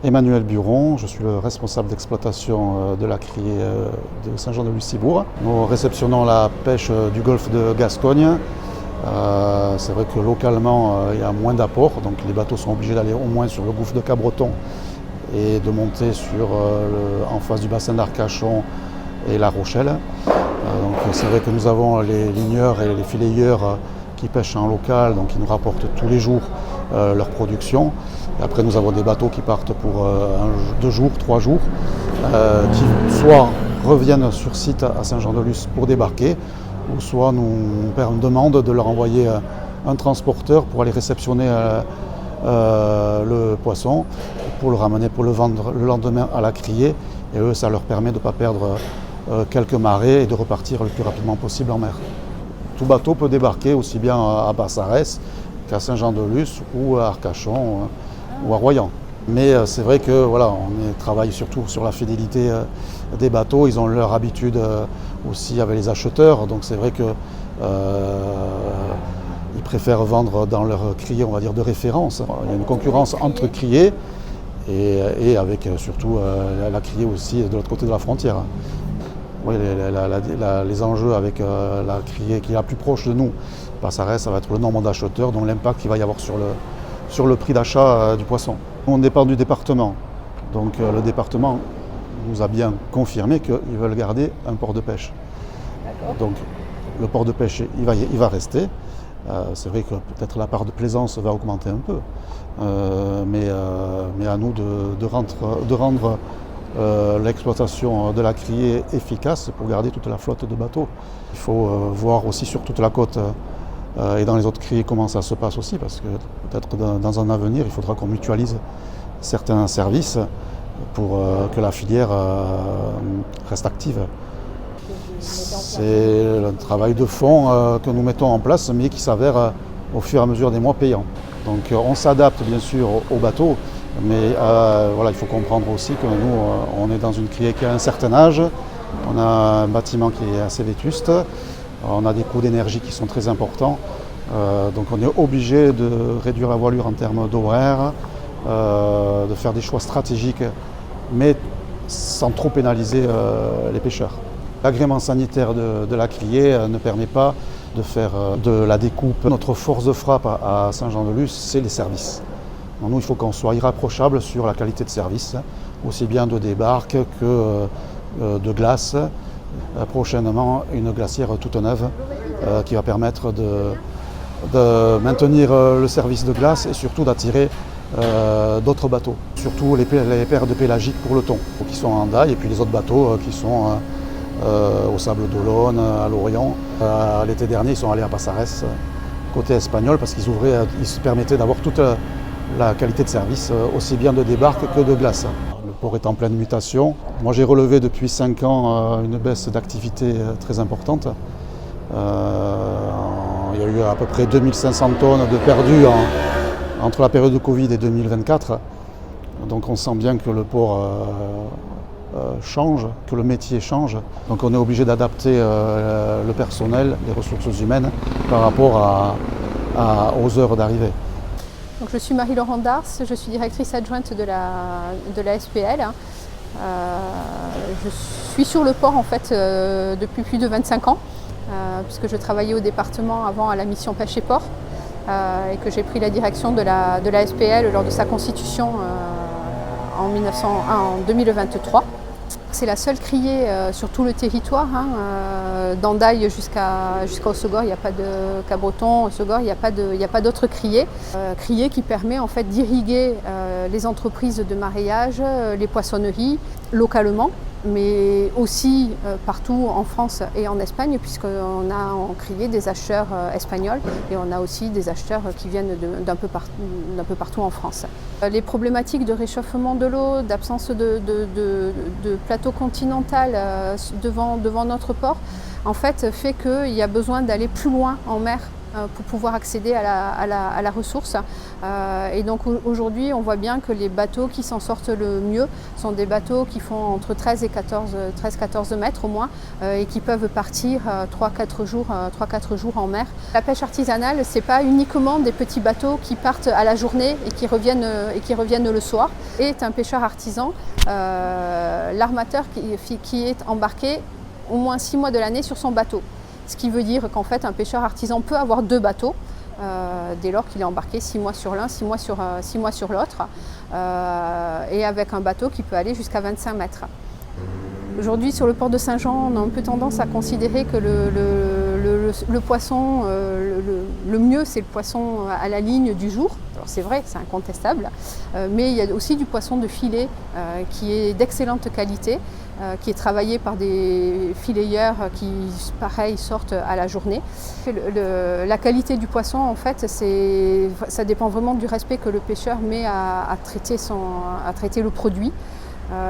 Emmanuel Buron, je suis le responsable d'exploitation de la criée de Saint-Jean-de-Luz-Cibourg. Nous réceptionnons la pêche du golfe de Gascogne. C'est vrai que localement il y a moins d'apports, donc les bateaux sont obligés d'aller au moins sur le gouffre de Cabreton et de monter en face du bassin d'Arcachon et La Rochelle. Donc c'est vrai que nous avons les ligneurs et les fileyeurs qui pêchent en local, donc ils nous rapportent tous les jours leur production. Et après nous avons des bateaux qui partent pour 2 jours, 3 jours, qui soit reviennent sur site à Saint-Jean-de-Luz pour débarquer, ou soit nous demandent de leur envoyer un transporteur pour aller réceptionner le poisson, pour le ramener, pour le vendre le lendemain à la criée. Et eux, ça leur permet de ne pas perdre quelques marées et de repartir le plus rapidement possible en mer. Tout bateau peut débarquer aussi bien à Bassarès qu'à Saint-Jean-de-Luz ou à Arcachon ou à Royan. Mais c'est vrai que voilà, on travaille surtout sur la fidélité des bateaux. Ils ont leur habitude aussi avec les acheteurs, donc c'est vrai que ils préfèrent vendre dans leur criée, on va dire, de référence. Il y a une concurrence entre criées et avec surtout la criée aussi de l'autre côté de la frontière. Oui, les enjeux avec la criée qui est la plus proche de nous, ça va être le nombre d'acheteurs, donc l'impact qu'il va y avoir sur le prix d'achat du poisson. On dépend du département, donc le département nous a bien confirmé qu'ils veulent garder un port de pêche. Donc le port de pêche, il va rester. C'est vrai que peut-être la part de plaisance va augmenter un peu, mais à nous de rendre l'exploitation de la criée efficace pour garder toute la flotte de bateaux. Il faut voir aussi sur toute la côte et dans les autres criées comment ça se passe aussi, parce que peut-être dans un avenir il faudra qu'on mutualise certains services pour que la filière reste active. C'est un travail de fond que nous mettons en place, mais qui s'avère au fur et à mesure des mois payant. Donc on s'adapte bien sûr aux bateaux, mais voilà, il faut comprendre aussi que nous, on est dans une criée qui a un certain âge, on a un bâtiment qui est assez vétuste, on a des coûts d'énergie qui sont très importants, donc on est obligé de réduire la voilure en termes d'horaire, de faire des choix stratégiques, mais sans trop pénaliser les pêcheurs. L'agrément sanitaire de la criée ne permet pas de faire de la découpe. Notre force de frappe à Saint-Jean-de-Luz, c'est les services. Donc nous, il faut qu'on soit irréprochable sur la qualité de service, aussi bien de débarque que de glace. Prochainement, une glacière toute neuve qui va permettre de maintenir le service de glace et surtout d'attirer d'autres bateaux, surtout les paires de pélagiques pour le thon, qui sont en Daille, et puis les autres bateaux qui sont au Sable d'Olonne, à Lorient. L'été dernier, ils sont allés à Bassarès, côté espagnol, parce qu'ils se permettaient d'avoir toute la qualité de service, aussi bien de débarque que de glace. Le port est en pleine mutation. Moi, j'ai relevé depuis 5 ans une baisse d'activité très importante. Il y a eu à peu près 2500 tonnes de perdus entre la période de Covid et 2024. Donc on sent bien que le port change, que le métier change. Donc on est obligé d'adapter le personnel, les ressources humaines par rapport aux heures d'arrivée. Donc, je suis Marie-Laurent Dars, je suis directrice adjointe de la SPL. Je suis sur le port en fait depuis plus de 25 ans, puisque je travaillais au département avant à la mission pêche et port, et que j'ai pris la direction de la SPL lors de sa constitution en 2023. C'est la seule criée sur tout le territoire. D'Andaille jusqu'à Osogor, il n'y a pas de Cabreton. Osogor, il n'y a pas d'autres criées. Criée qui permet en fait d'irriguer les entreprises de maraîchage, les poissonneries localement, mais aussi partout en France et en Espagne, puisqu'on a en criée des acheteurs espagnols et on a aussi des acheteurs qui viennent d'un peu partout en France. Les problématiques de réchauffement de l'eau, d'absence de plateau continental devant notre port, en fait, fait qu'il y a besoin d'aller plus loin en mer pour pouvoir accéder à la ressource. Et donc aujourd'hui, on voit bien que les bateaux qui s'en sortent le mieux sont des bateaux qui font entre 13 et 14 mètres au moins et qui peuvent partir 3-4 jours en mer. La pêche artisanale, ce n'est pas uniquement des petits bateaux qui partent à la journée et qui reviennent le soir. Et est un pêcheur artisan, l'armateur qui est embarqué au moins 6 mois de l'année sur son bateau. Ce qui veut dire qu'en fait, un pêcheur artisan peut avoir 2 bateaux dès lors qu'il est embarqué 6 mois sur l'un, 6 mois sur l'autre, et avec un bateau qui peut aller jusqu'à 25 mètres. Aujourd'hui, sur le port de Saint-Jean, on a un peu tendance à considérer que le poisson, le mieux, c'est le poisson à la ligne du jour. Alors c'est vrai, c'est incontestable, mais il y a aussi du poisson de filet qui est d'excellente qualité, qui est travaillé par des fileyeurs qui, pareil, sortent à la journée. La qualité du poisson, en fait, ça dépend vraiment du respect que le pêcheur met à traiter le produit.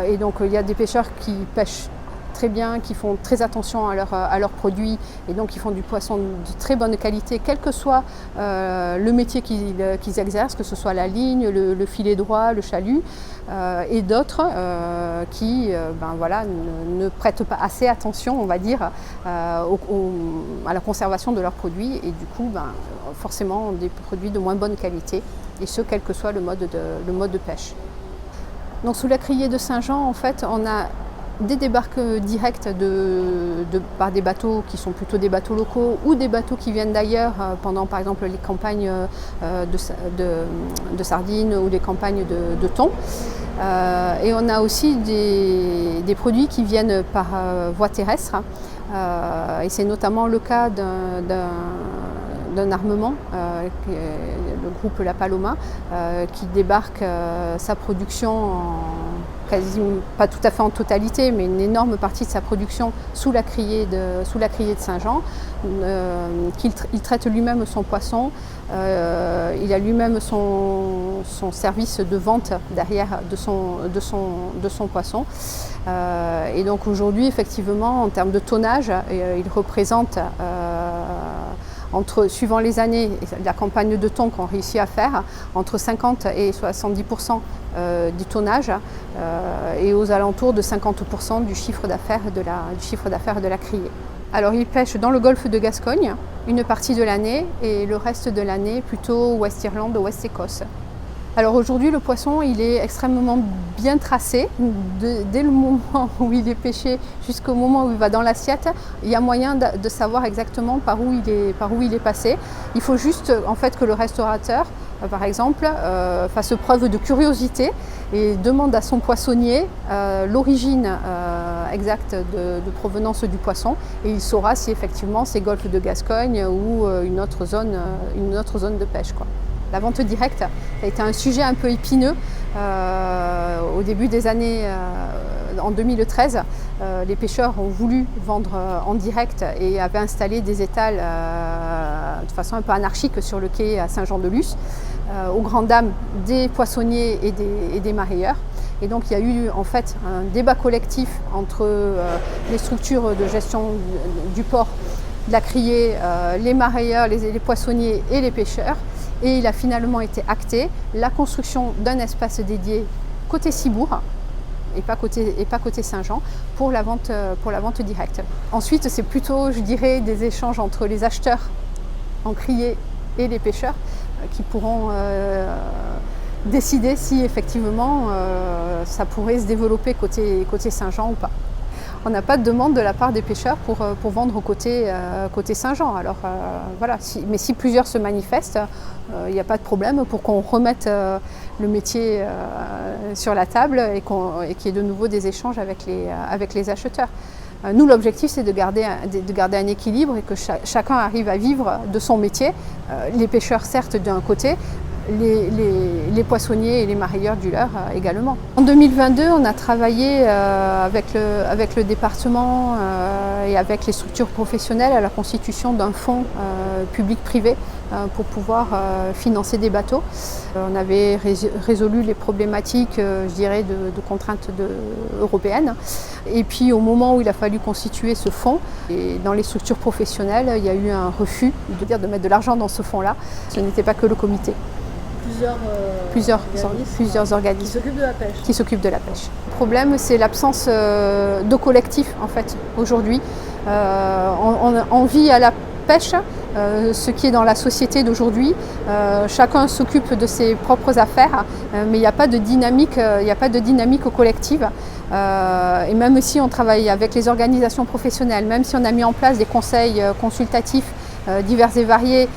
Et donc il y a des pêcheurs qui pêchent très bien, qui font très attention à leurs produits et donc qui font du poisson de très bonne qualité, quel que soit le métier qu'ils exercent, que ce soit la ligne, le filet droit, le chalut, et d'autres qui ne prêtent pas assez attention, on va dire, à la conservation de leurs produits et du coup forcément des produits de moins bonne qualité, et ce quel que soit le mode de pêche. Donc sous la criée de Saint-Jean, en fait, on a des débarques directs par des bateaux qui sont plutôt des bateaux locaux ou des bateaux qui viennent d'ailleurs pendant par exemple les campagnes de sardines ou des campagnes de thon. Et on a aussi des produits qui viennent par voie terrestre. Et c'est notamment le cas d'un armement, le groupe La Paloma, qui débarque sa production pas tout à fait en totalité, mais une énorme partie de sa production sous la criée de Saint-Jean. Il traite lui-même son poisson, il a lui-même son service de vente derrière de son poisson. Et donc aujourd'hui, effectivement, en termes de tonnage, il représente suivant les années, la campagne de thon qu'on réussit à faire, entre 50 et 70% du tonnage et aux alentours de 50% du chiffre d'affaires de la criée. Alors il pêche dans le golfe de Gascogne une partie de l'année et le reste de l'année plutôt Ouest Irlande, Ouest Écosse. Alors aujourd'hui, le poisson, il est extrêmement bien tracé. Dès le moment où il est pêché jusqu'au moment où il va dans l'assiette, il y a moyen de savoir exactement par où il est passé. Il faut juste en fait que le restaurateur, par exemple, fasse preuve de curiosité et demande à son poissonnier l'origine exacte de provenance du poisson, et il saura si effectivement c'est golfe de Gascogne ou une autre zone de pêche, quoi. La vente directe a été un sujet un peu épineux au début des années, en 2013. Les pêcheurs ont voulu vendre en direct et avaient installé des étals de façon un peu anarchique sur le quai à Saint-Jean-de-Luz, aux grandes dames des poissonniers et des marailleurs. Et donc il y a eu en fait un débat collectif entre les structures de gestion du port, de la criée, les marailleurs, les poissonniers et les pêcheurs. Et il a finalement été acté la construction d'un espace dédié côté Cibourg et pas côté Saint-Jean pour la vente directe. Ensuite, c'est plutôt, je dirais, des échanges entre les acheteurs en criée et les pêcheurs qui pourront décider si effectivement ça pourrait se développer côté Saint-Jean ou pas. On n'a pas de demande de la part des pêcheurs pour vendre côté Saint-Jean. Alors voilà, mais si plusieurs se manifestent, il n'y a pas de problème pour qu'on remette le métier sur la table et qu'il y ait de nouveau des échanges avec les acheteurs. Nous, l'objectif, c'est de garder un équilibre et que chacun arrive à vivre de son métier. Les pêcheurs, certes, d'un côté, les poissonniers et les marailleurs du leur également. En 2022, on a travaillé avec le département et avec les structures professionnelles à la constitution d'un fonds public-privé pour pouvoir financer des bateaux. On avait résolu les problématiques, je dirais, de contraintes européennes. Et puis au moment où il a fallu constituer ce fonds, et dans les structures professionnelles, il y a eu un refus de mettre de l'argent dans ce fonds-là. Ce n'était pas que le comité. Plusieurs organismes qui s'occupent de la pêche. Le problème, c'est l'absence de collectif en fait aujourd'hui. On vit à la pêche, ce qui est dans la société d'aujourd'hui. Chacun s'occupe de ses propres affaires, mais il n'y a pas de dynamique collective. Et même si on travaille avec les organisations professionnelles, même si on a mis en place des conseils consultatifs divers et variés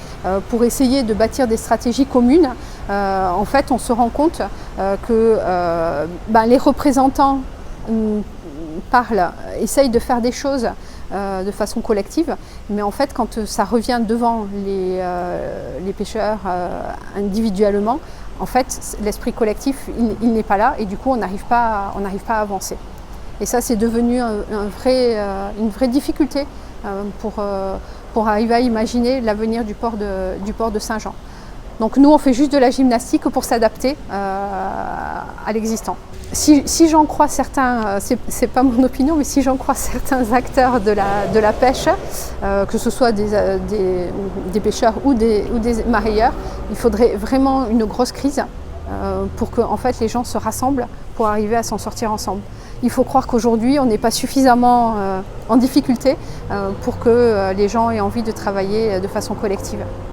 pour essayer de bâtir des stratégies communes, en fait on se rend compte que les représentants parlent, essayent de faire des choses de façon collective, mais en fait quand ça revient devant les pêcheurs individuellement, en fait l'esprit collectif il n'est pas là et du coup on n'arrive pas à avancer. Et ça c'est devenu une vraie difficulté pour arriver à imaginer l'avenir du port de Saint-Jean. Donc nous on fait juste de la gymnastique pour s'adapter à l'existant. Si j'en crois certains, c'est pas mon opinion, mais si j'en crois certains acteurs de la pêche, que ce soit des pêcheurs ou des marailleurs, il faudrait vraiment une grosse crise pour que en fait, les gens se rassemblent pour arriver à s'en sortir ensemble. Il faut croire qu'aujourd'hui, on n'est pas suffisamment en difficulté pour que les gens aient envie de travailler de façon collective.